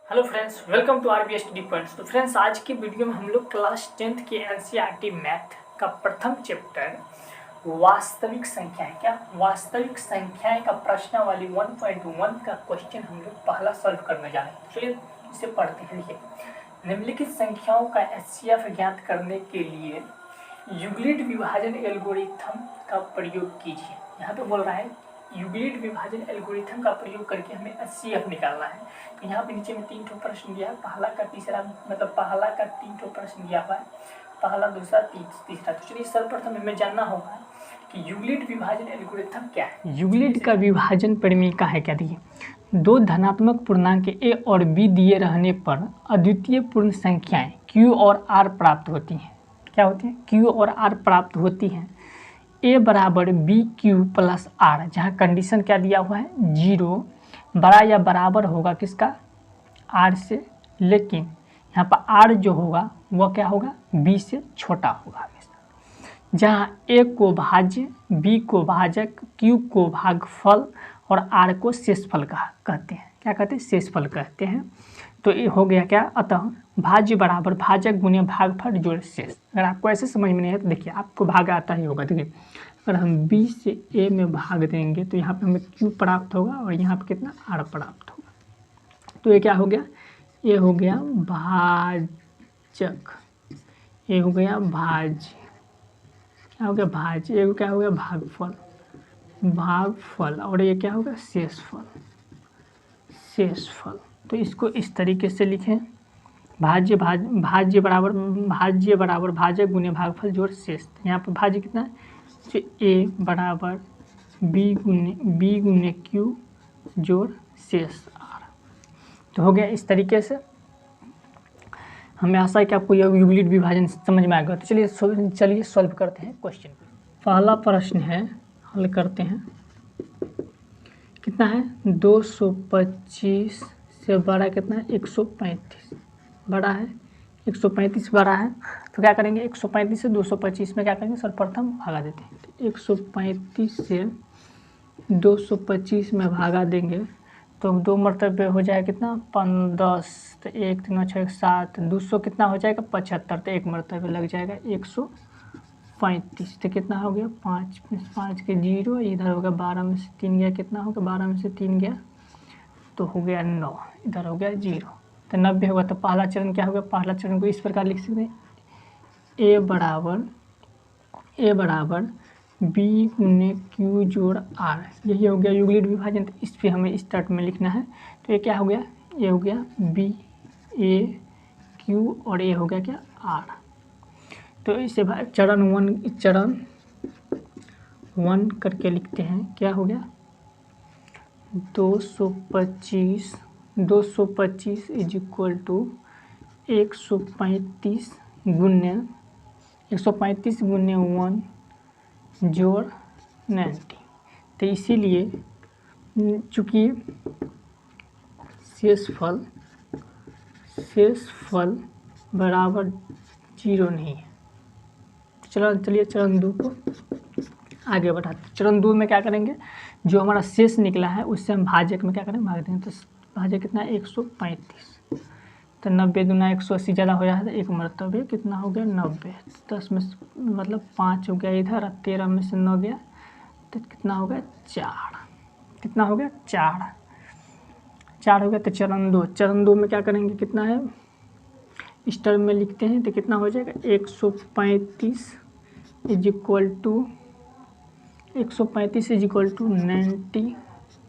Hello friends, welcome to RBS study points. तो friends, आज की वीडियो में हम लोग क्लास 10th के एनसीईआरटी मैथ का प्रथम चैप्टर वास्तविक वास्तविक संख्याएं का प्रश्नावली 1.1 का क्वेश्चन हम लोग पहला सॉल्व करने जा रहे हैं। चलिए इसे पढ़ते हैं। देखिए, निम्नलिखित संख्याओं का एचसीएफ ज्ञात करने के लिए यूक्लिड विभाजन एल्गोरिथम का प्रयोग कीजिए। यहाँ पे बोल रहा है यूक्लिड विभाजन एल्गोरिथम का प्रयोग करके हमें एचसीएफ निकालना है। तो यहाँ पे नीचे में 3 ठो प्रश्न दिया है। पहला का तीन ठो प्रश्न दिया हुआ है, पहला, दूसरा, तीसरा। तो चलिए सर्वप्रथम हमें जानना होगा कि यूक्लिड विभाजन एल्गोरिथम क्या है। यूक्लिड का विभाजन प्रमेय है क्या? देखिए, दो धनात्मक पूर्णांक ए और बी दिए रहने पर अद्वितीय पूर्ण संख्याएं क्यू और आर प्राप्त होती हैं। क्या होती है? क्यू और आर प्राप्त होती हैं। ए बराबर बी क्यू प्लस आर, जहाँ कंडीशन क्या दिया हुआ है, 0 बड़ा या बराबर होगा किसका? आर से, लेकिन यहाँ पर आर जो होगा वह क्या होगा? बी से छोटा होगा हमेशा। जहाँ ए को भाज्य, बी को भाजक, क्यू को भागफल और आर को शेषफल कहते हैं। क्या कहते हैं? शेषफल कहते हैं। तो ये हो गया क्या? अतः भाज्य बराबर भाजक गुने भागफल जोड़ शेष। अगर आपको ऐसे समझ में नहीं है तो देखिए, आपको भाग आता ही होगा। देखिए, अगर हम बी से ए में भाग देंगे तो यहाँ पे हमें क्यू प्राप्त होगा और यहाँ पे कितना? आर प्राप्त होगा। तो ये क्या हो गया? ये हो गया भाजक, ये हो गया भाज्य, क्या हो गया? भाज्य। ये क्या हो गया? भागफल, और ये क्या होगा? शेषफल। तो इसको इस तरीके से लिखें, भाज्य बराबर भाजक गुने भागफल जोड़ शेष। यहाँ पर भाज्य कितना है? तो ए बराबर बी गुने क्यू जोड़ शेष आर। तो हो गया इस तरीके से। हमें आशा है कि आपको यह यूक्लिड विभाजन समझ में आएगा। तो चलिए सॉल्व करते हैं क्वेश्चन। पहला प्रश्न है, हल करते हैं। कितना है? 225 से बड़ा कितना है? 135 बड़ा है, 135 बड़ा है। तो क्या करेंगे? 135 से 225 में क्या करेंगे? सर्वप्रथम भागा देते हैं। तो 135 से 225 में भागा देंगे तो 2 मरतबे हो जाएगा कितना? 10। तो 1 3 6 7, 200 कितना हो जाएगा? 75। तो 1 मरतबे लग जाएगा 135। तो कितना हो गया? 5 में 5 के 0, इधर हो गया 12 में से 3 गया, कितना हो गया? 12 में से 3 गया तो हो गया 9, इधर हो गया 0। तो 90 होगा। तो पहला चरण क्या होगा? पहला चरण को इस प्रकार लिख सकते हैं, ए बराबर बी गुने क्यू जोड़ आर। यही हो गया यूक्लिड विभाजन। तो इस पर हमें स्टार्ट में लिखना है। तो ये क्या हो गया? ये हो गया बी ए क्यू और ये हो गया क्या? आर। तो इसे चरण 1 करके लिखते हैं। क्या हो गया? 225 इज इक्वल टू 135 गुने 1 जोड़ 90। तो इसीलिए चूँकि शेषफल बराबर 0 नहीं है। चलिए चरण 2 को आगे बढ़ाते। चरण 2 में क्या करेंगे? जो हमारा शेष निकला है उससे हम भाजक में क्या करेंगे? भाग देंगे। तो भाजक कितना है? 135। तो 90 दूना 180 ज़्यादा हो जाता है, 1 मरतबे कितना हो गया? 90। 10 में मतलब 5 हो गया इधर, और 13 में से 9 गया तो कितना हो गया? 4। कितना हो गया? 4 हो गया। तो चरण 2 में क्या करेंगे? कितना है? इस टर्म में लिखते हैं तो कितना हो जाएगा? 135 इज इक्वल टू 90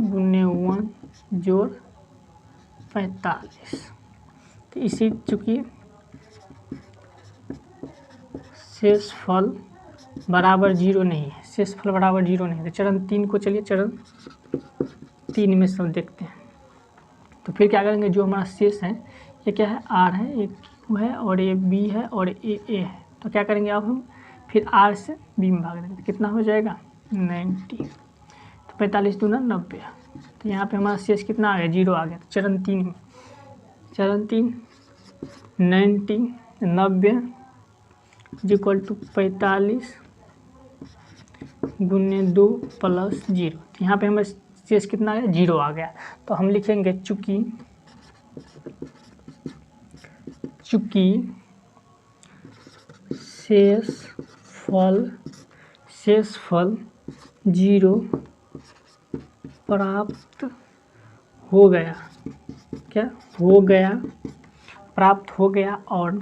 गुने 1 जोड़ 45। तो इसी चूँकि शेषफल बराबर 0 नहीं है, तो चरण 3 को चलिए चरण 3 में सब देखते हैं। तो फिर क्या करेंगे? जो हमारा शेष है ये क्या है? आर है, एक क्यू है और ये बी है और ए है। तो क्या करेंगे? अब हम फिर आर से बी में भाग देंगे। कितना हो जाएगा? 90। तो 45 दूना 90। तो यहाँ पे हमारा शेष कितना आ गया? 0 आ गया। तो चरण 3 90 इज इक्वल टू 45 गुने 2 प्लस 0। तो यहाँ पे हमें शेष कितना आ गया? 0 आ गया। तो हम लिखेंगे चूँकि चूँकि शेषफल 0 प्राप्त हो गया, क्या हो गया, प्राप्त हो गया और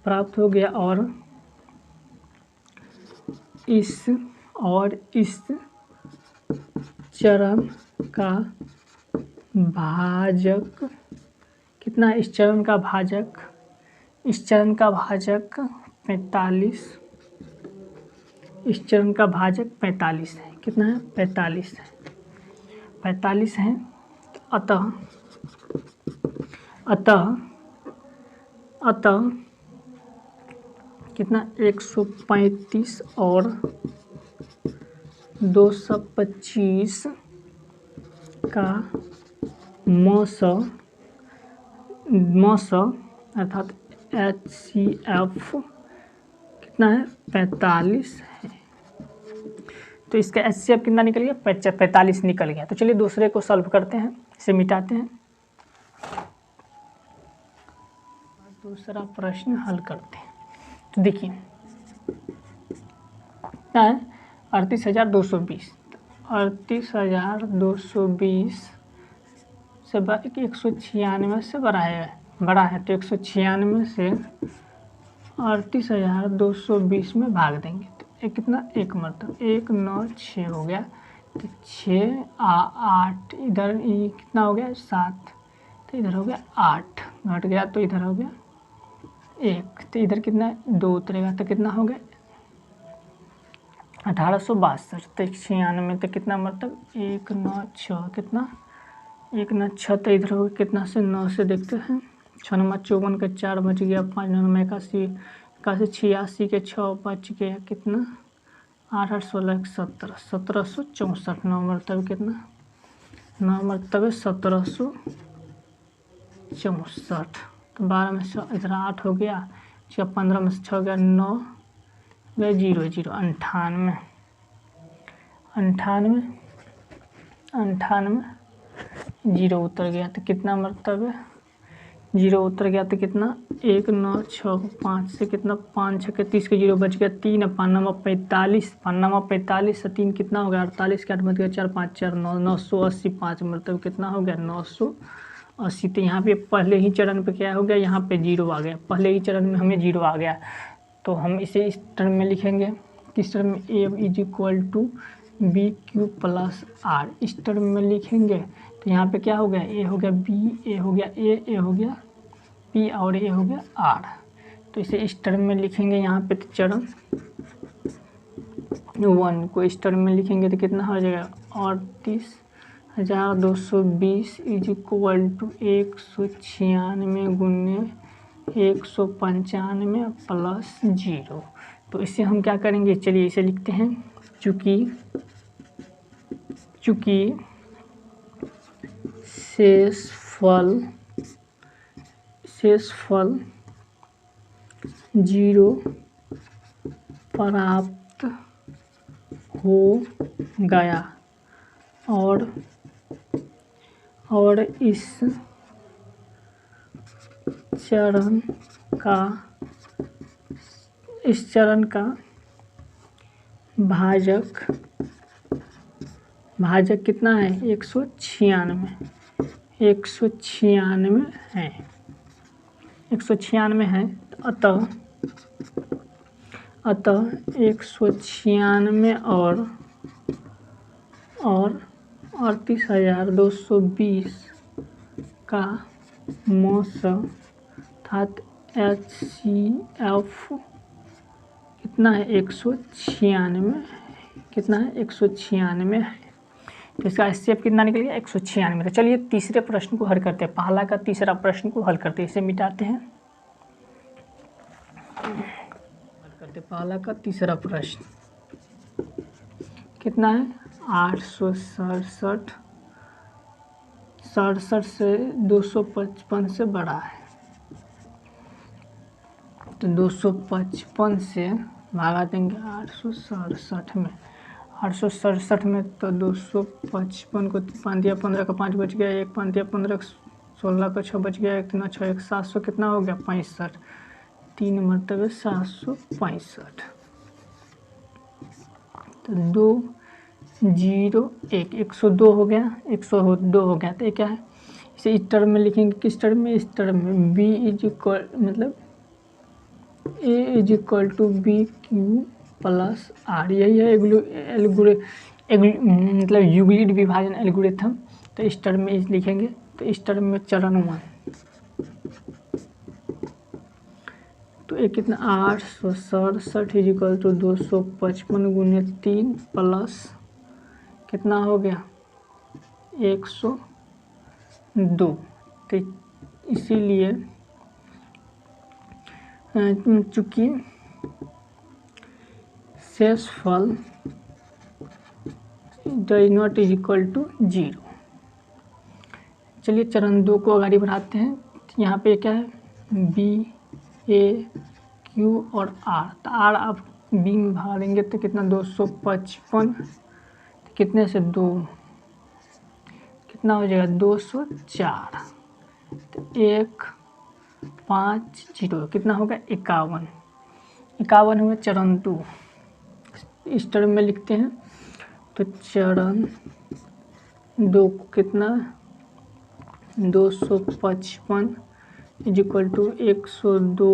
प्राप्त हो गया और इस चरण का भाजक कितना है? इस चरण का भाजक 45, इस चरण का भाजक 45 है। कितना है? 45 है। अतः कितना? 135 और 225 का मौसा अर्थात HCF कितना है? 45 है। तो इसका HCF कितना निकल गया? 45 निकल गया। तो चलिए दूसरे को सॉल्व करते हैं, इसे मिटाते हैं, दूसरा प्रश्न हल करते हैं। तो देखिए क्या है? 38,220 से 196 से बड़ा है। तो 196 से 38,220 में भाग देंगे तो एक कितना? एक मतलब 196 हो गया। तो 6 8 इधर कितना हो गया? 7, तो इधर हो गया 8, घट गया तो इधर हो गया 1, तो इधर कितना? 2 उतरेगा तो कितना हो गया? 1862। तो 96 तो कितना मतलब 196, कितना 196, तो इधर हो गया कितना से 9 से देखते हैं। 6 नंबर 54 का 4 बच गया, 5 नंबर 81 86 के 6 बच गया, कितना 8 8 16 17 1764। 9 मरतबे कितना? 9 मरतबे 1764। तो 12 में से इधर 8 हो गया, 15 में से 6 हो गया 9 गए 0 0 98 0 उतर गया तो कितना मरतबे? 0 उतर गया तो कितना? 1 9 6 5 से कितना? 5 6 के 30 के 0 बच गया 3, 5 नंबर 45, 5 नंबर 45 से 3 कितना हो गया? 48 के 8 बच गया 4 5 4 9 980। 5 मतलब कितना हो गया? 980। तो यहाँ पे पहले ही चरण पे क्या हो गया? यहाँ पे 0 आ गया, पहले ही चरण में हमें 0 आ गया। तो हम इसे इस टर्म में लिखेंगे, किस टर्म में? A = BQ + R, इस टर्म में लिखेंगे। तो यहाँ पे क्या हो गया? A हो गया B, A हो गया A हो गया P और A हो गया R। तो इसे इस टर्म में लिखेंगे यहाँ पे। तो चरण 1 को इस टर्म में लिखेंगे तो कितना हो जाएगा? 38,220 = 196 गुने 195 प्लस 0। तो इसे हम क्या करेंगे? चलिए इसे लिखते हैं। चूँकि शेषफल 0 प्राप्त हो गया और इस चरण का भाजक कितना है? 196 है, 196 है। अतः 196 और 38,220 का मौसा अर्थात HCF कितना है? 196, कितना है? 196 है। तो इसका HCF कितना निकल गया? 196। तो चलिए तीसरे प्रश्न को हल करते हैं, पहला का तीसरा प्रश्न को हल करते हैं, इसे मिटाते हैं, हल करते। पहला का तीसरा प्रश्न कितना है? 867 से 255 से बड़ा है। तो 255 से भागा देंगे 867 में, 867 में तो 255 को 5 दिया, 15 का 5 बच गया, 1 5 दिया, 15 16 का 6 बच गया, 1 3 6 1 700 कितना हो गया 65, 3 मरतबे 765। तो 2 0 1 102 हो गया, 102 हो गया। तो ये क्या है, इसे इस टर्म में लिखेंगे, किस टर्म में, इस टर्म में b इज इक्वल मतलब a is equal to B Q plus R, यही है मतलब यूक्लिड विभाजन एल्गोरिथम। तो इस टर्म में लिखेंगे, तो इस टर्म में चरण 1 तो ये कितना 867 इज इक्वल टू 255 गुने 3 प्लस कितना हो गया 102। तो इसीलिए चूँकि शेषफल does not is equal to 0। चलिए चरण 2 को आगे बढ़ाते हैं। यहाँ पे क्या है बी ए क्यू और आर। तो आर आप बी में भाग देंगे तो कितना 255, तो कितने से 2 कितना हो जाएगा 204, तो 1 5 0 कितना होगा 51, 51 हुआ चरण 2। इस टर्म में लिखते हैं तो चरण 2 को कितना 255 इज इक्वल टू 102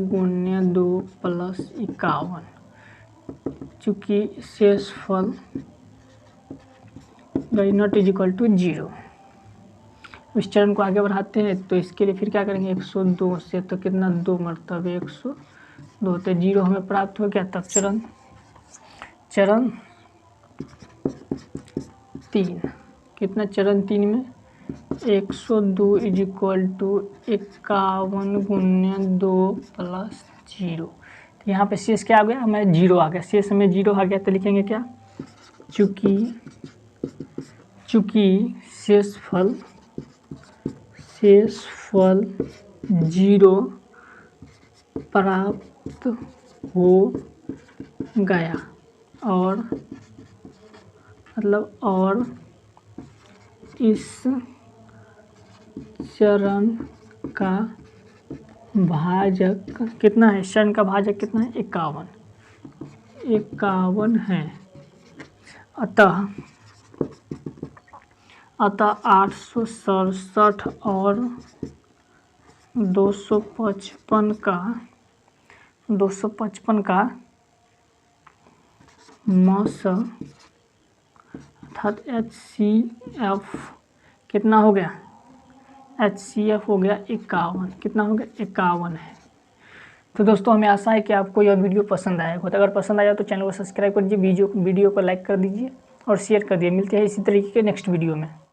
गुने 2 प्लस 51। चूँकि शेषफल नॉट इज इक्वल टू 0। इस चरण को आगे बढ़ाते हैं तो इसके लिए फिर क्या करेंगे 102 से तो कितना 2 मरतबे 102, तो 0 हमें प्राप्त हो गया। तब चरण 3 कितना चरण 3 में 102 इज इक्वल टू 51 गुने 2 प्लस 0। तो यहाँ पे शेष क्या आ गया हमें 0 आ गया, शेष में 0 आ गया। तो लिखेंगे क्या चूँकि शेषफल 0 प्राप्त हो गया और मतलब और इस चरण का भाजक कितना है, चरण का भाजक कितना है 51 है। अतः 867 और 255 का मॉस अर्थात HCF कितना हो गया, HCF हो गया 51, कितना हो गया 51 है। तो दोस्तों हमें आशा है कि आपको यह वीडियो पसंद आया होगा। अगर पसंद आया तो चैनल को सब्सक्राइब कर दीजिए, वीडियो को लाइक कर दीजिए और शेयर कर दिए। मिलते हैं इसी तरीके के नेक्स्ट वीडियो में।